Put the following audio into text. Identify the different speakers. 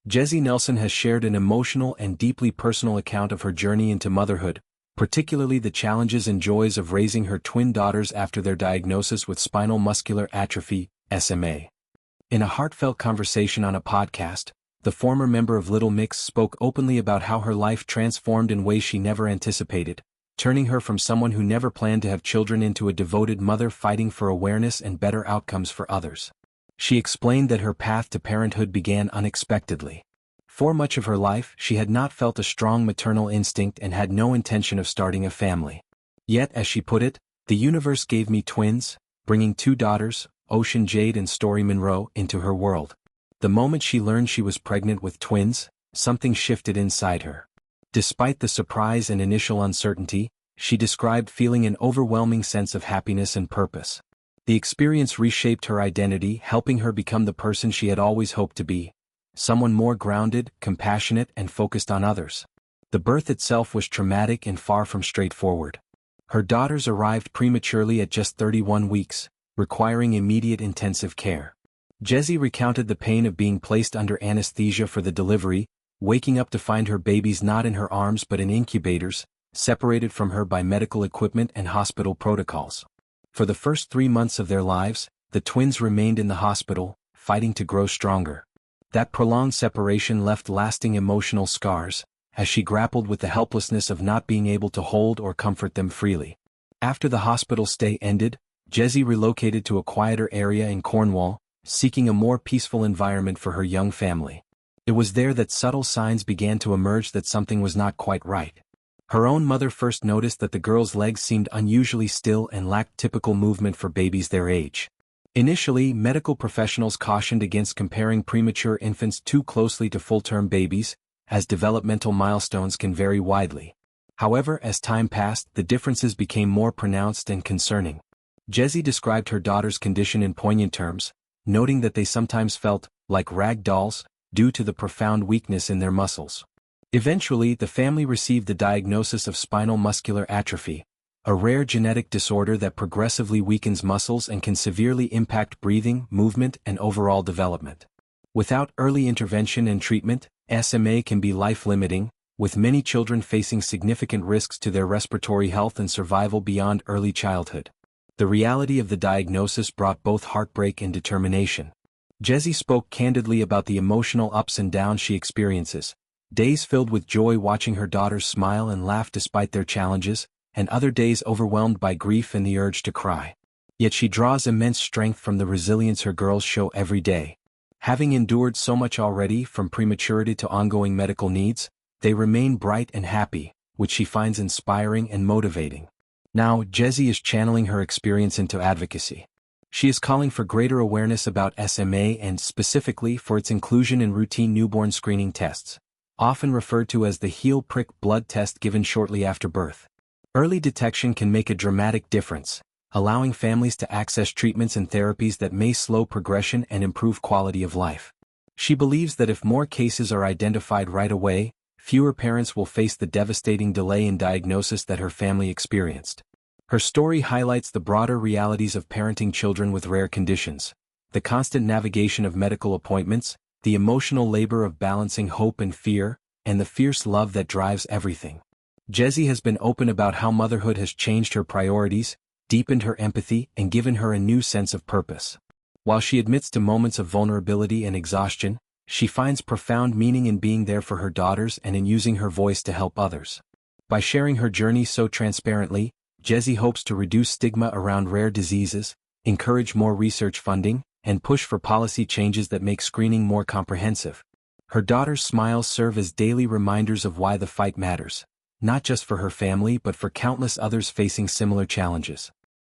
Speaker 1: Jesy Nelson has shared an emotional and deeply personal account of her journey into motherhood, particularly the challenges and joys of raising her twin daughters after their diagnosis with spinal muscular atrophy, SMA. In a heartfelt conversation on a podcast, the former member of Little Mix spoke openly about how her life transformed in ways she never anticipated, turning her from someone who never planned to have children into a devoted mother fighting for awareness and better outcomes for others. She explained that her path to parenthood began unexpectedly. For much of her life, she had not felt a strong maternal instinct and had no intention of starting a family. Yet, as she put it, the universe gave me twins, bringing 2 daughters, Jade and Story Monroe, into her world. The moment she learned she was pregnant with twins, something shifted inside her. Despite the surprise and initial uncertainty, she described feeling an overwhelming sense of happiness and purpose. The experience reshaped her identity, helping her become the person she had always hoped to be, someone more grounded, compassionate, and focused on others. The birth itself was traumatic and far from straightforward. Her daughters arrived prematurely at just 31 weeks, requiring immediate intensive care. Jesy recounted the pain of being placed under anesthesia for the delivery, waking up to find her babies not in her arms but in incubators, separated from her by medical equipment and hospital protocols. For the first 3 months of their lives, the twins remained in the hospital, fighting to grow stronger. That prolonged separation left lasting emotional scars, as she grappled with the helplessness of not being able to hold or comfort them freely. After the hospital stay ended, Jesy relocated to a quieter area in Cornwall, seeking a more peaceful environment for her young family. It was there that subtle signs began to emerge that something was not quite right. Her own mother first noticed that the girls' legs seemed unusually still and lacked typical movement for babies their age. Initially, medical professionals cautioned against comparing premature infants too closely to full-term babies, as developmental milestones can vary widely. However, as time passed, the differences became more pronounced and concerning. Jesy described her daughter's condition in poignant terms, noting that they sometimes felt like rag dolls, due to the profound weakness in their muscles. Eventually, the family received the diagnosis of spinal muscular atrophy, a rare genetic disorder that progressively weakens muscles and can severely impact breathing, movement, and overall development. Without early intervention and treatment, SMA can be life-limiting, with many children facing significant risks to their respiratory health and survival beyond early childhood. The reality of the diagnosis brought both heartbreak and determination. Jesy spoke candidly about the emotional ups and downs she experiences, days filled with joy watching her daughters smile and laugh despite their challenges, and other days overwhelmed by grief and the urge to cry. Yet she draws immense strength from the resilience her girls show every day. Having endured so much already, from prematurity to ongoing medical needs, they remain bright and happy, which she finds inspiring and motivating. Now, Jesy is channeling her experience into advocacy. She is calling for greater awareness about SMA and specifically for its inclusion in routine newborn screening tests, often referred to as the heel prick blood test given shortly after birth. Early detection can make a dramatic difference, allowing families to access treatments and therapies that may slow progression and improve quality of life. She believes that if more cases are identified right away, fewer parents will face the devastating delay in diagnosis that her family experienced. Her story highlights the broader realities of parenting children with rare conditions, the constant navigation of medical appointments, the emotional labor of balancing hope and fear, and the fierce love that drives everything. Jesy has been open about how motherhood has changed her priorities, deepened her empathy, and given her a new sense of purpose. While she admits to moments of vulnerability and exhaustion, she finds profound meaning in being there for her daughters and in using her voice to help others. By sharing her journey so transparently, Jesy hopes to reduce stigma around rare diseases, encourage more research funding, and push for policy changes that make screening more comprehensive. Her daughters' smiles serve as daily reminders of why the fight matters, not just for her family but for countless others facing similar challenges.